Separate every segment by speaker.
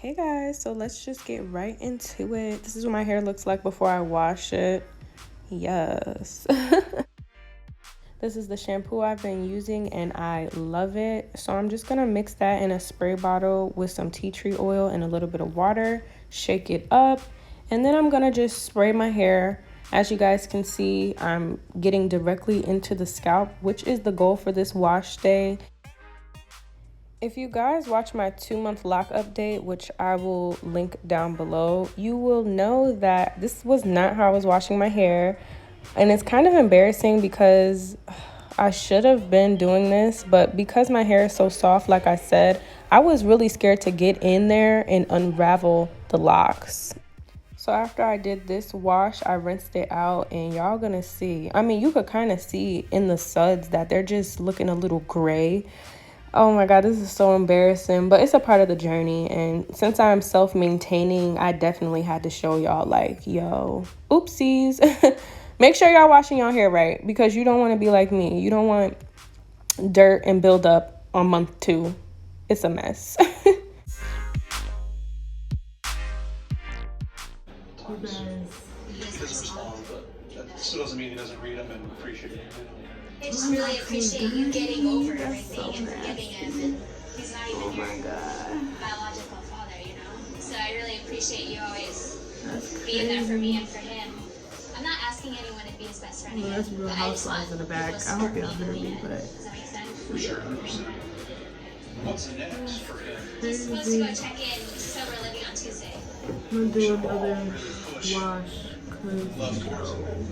Speaker 1: Hey guys, so let's just get right into it. This is what my hair looks like before I wash it. Yes. This is the shampoo I've been using and I love it. So I'm just gonna mix that in a spray bottle with some tea tree oil and a little bit of water, shake it up, and then I'm gonna just spray my hair. As you guys can see, I'm getting directly into the scalp, which is the goal for this wash day. If you guys watch my 2-month lock update, which I will link down below, you will know that this was not how I was washing my hair. And it's kind of embarrassing because I should have been doing this, but because my hair is so soft, like I said, I was really scared to get in there and unravel the locks. So after I did this wash, I rinsed it out and y'all gonna see. I mean, you could kind of see in the suds that they're just looking a little gray. Oh my God, this is so embarrassing, but it's a part of the journey. And since I'm self-maintaining, I definitely had to show y'all like, yo, oopsies. Make sure y'all washing y'all hair right because you don't want to be like me. You don't want dirt and build up on month 2. It's a mess.
Speaker 2: He doesn't respond, but that still doesn't mean he doesn't read them and appreciate them.
Speaker 3: I just really appreciate you getting over everything and forgiving him, and he's not even your biological father, you know? So I really appreciate you always being there for me and for him. I'm not asking anyone to be his best friend again,
Speaker 1: That's Real Housewives in the back. I hope y'all heard me, but
Speaker 3: does that make sense?
Speaker 2: For sure, 100%. What's next for him?
Speaker 3: He's supposed to go check in. He's sober living on Tuesday.
Speaker 1: I'm gonna do another wash.
Speaker 2: Love towards him.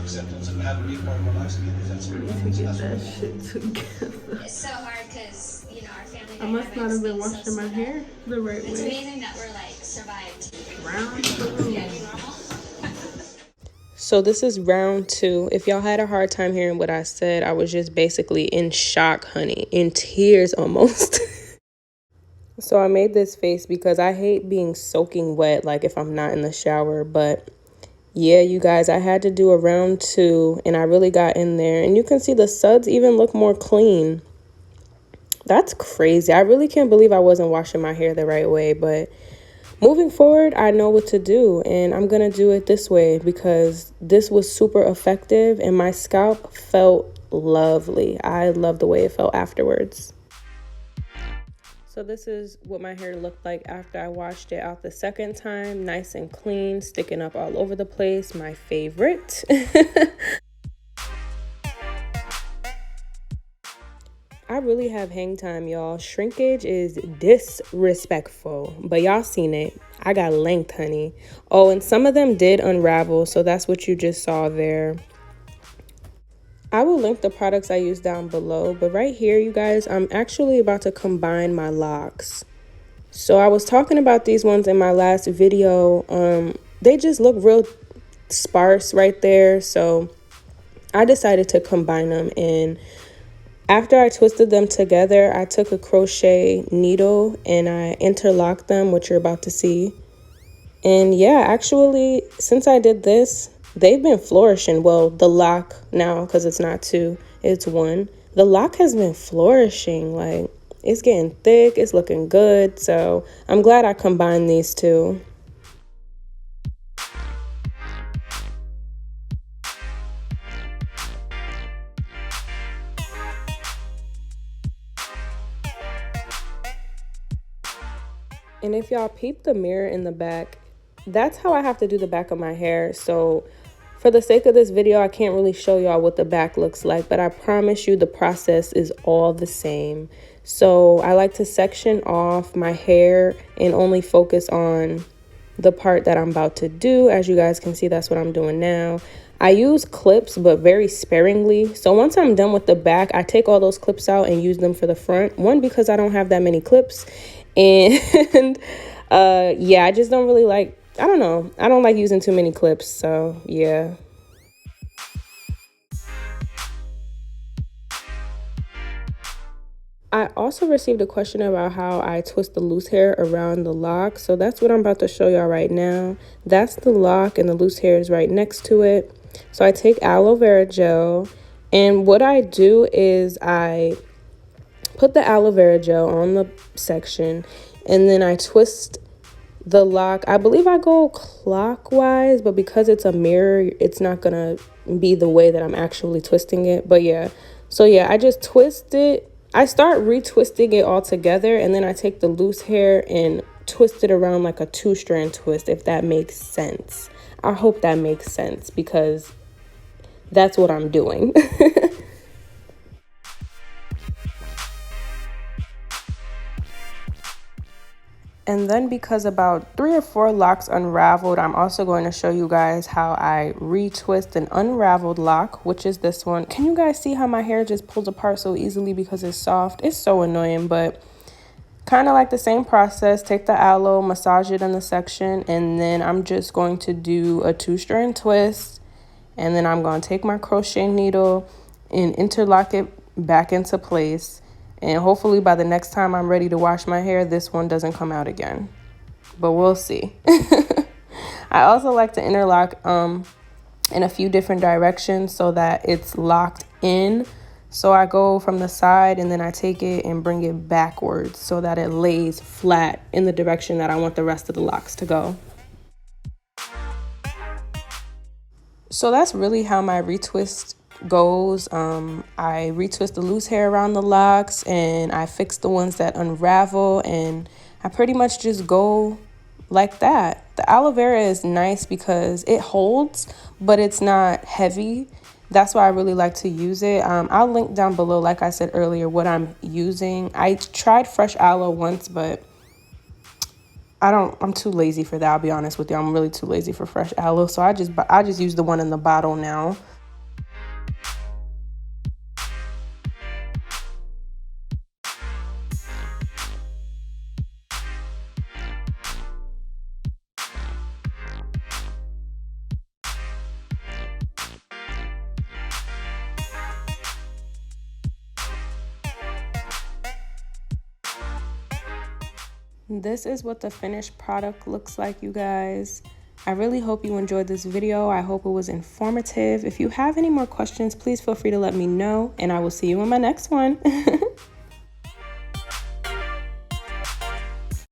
Speaker 2: Acceptance of having me part of my life again. That's what
Speaker 1: To get that shit together.
Speaker 3: It's so hard because, you know, our family
Speaker 1: I must not have been
Speaker 3: dynamics
Speaker 1: washing
Speaker 3: being
Speaker 1: my
Speaker 3: so
Speaker 1: hair the right
Speaker 3: It's
Speaker 1: way.
Speaker 3: amazing that we're like survived.
Speaker 1: Round
Speaker 3: Yeah,
Speaker 1: 2.
Speaker 3: you normal?
Speaker 1: So this is round 2. If y'all had a hard time hearing what I said, I was just basically in shock, honey, in tears almost. So I made this face because I hate being soaking wet, like if I'm not in the shower. But yeah, you guys, I had to do a round 2 and I really got in there. And you can see the suds even look more clean. That's crazy. I really can't believe I wasn't washing my hair the right way. But moving forward, I know what to do. And I'm going to do it this way because this was super effective and my scalp felt lovely. I love the way it felt afterwards. So this is what my hair looked like after I washed it out the second time. Nice and clean, sticking up all over the place. My favorite. I really have hang time, y'all. Shrinkage is disrespectful, but y'all seen it. I got length, honey. Oh, and some of them did unravel, so that's what you just saw there. I will link the products I use down below, but right here, you guys, I'm actually about to combine my locks. So I was talking about these ones in my last video. They just look real sparse right there, so I decided to combine them. And after I twisted them together, I took a crochet needle and I interlocked them, which you're about to see. And yeah, actually, since I did this, they've been flourishing. Well, the lock now, because it's not 2, it's 1. The lock has been flourishing. Like, it's getting thick. It's looking good. So I'm glad I combined these 2. And if y'all peep the mirror in the back, that's how I have to do the back of my hair. So for the sake of this video, I can't really show y'all what the back looks like, but I promise you the process is all the same. So I like to section off my hair and only focus on the part that I'm about to do. As you guys can see, that's what I'm doing now. I use clips, but very sparingly. So once I'm done with the back, I take all those clips out and use them for the front. One, because I don't have that many clips. And yeah, I just don't really like, I don't know. I don't like using too many clips. So yeah. I also received a question about how I twist the loose hair around the lock. So that's what I'm about to show y'all right now. That's the lock and the loose hair is right next to it. So I take aloe vera gel and what I do is I put the aloe vera gel on the section and then I twist the lock. I believe I go clockwise, but because it's a mirror, it's not gonna be the way that I'm actually twisting it. But yeah, so yeah, I just twist it. I start retwisting it all together, and then I take the loose hair and twist it around like a 2-strand twist, if that makes sense. I hope that makes sense because that's what I'm doing. And then because about 3 or 4 locks unraveled, I'm also going to show you guys how I retwist an unraveled lock, which is this one. Can you guys see how my hair just pulls apart so easily because it's soft? It's so annoying, but kind of like the same process. Take the aloe, massage it in the section, and then I'm just going to do a 2-strand twist. And then I'm going to take my crochet needle and interlock it back into place. And hopefully by the next time I'm ready to wash my hair, this one doesn't come out again. But we'll see. I also like to interlock in a few different directions so that it's locked in. So I go from the side and then I take it and bring it backwards so that it lays flat in the direction that I want the rest of the locks to go. So that's really how my retwist goes. I retwist the loose hair around the locks and I fix the ones that unravel, and I pretty much just go like that. The aloe vera is nice because it holds, but it's not heavy. That's why I really like to use it. I'll link down below, like I said earlier, what I'm using. I tried fresh aloe once, but I'm too lazy for that. I'll be honest with you. I'm really too lazy for fresh aloe. So I just use the one in the bottle now. This is what the finished product looks like, you guys. I really hope you enjoyed this video. I hope it was informative. If you have any more questions, please feel free to let me know, and I will see you in my next one.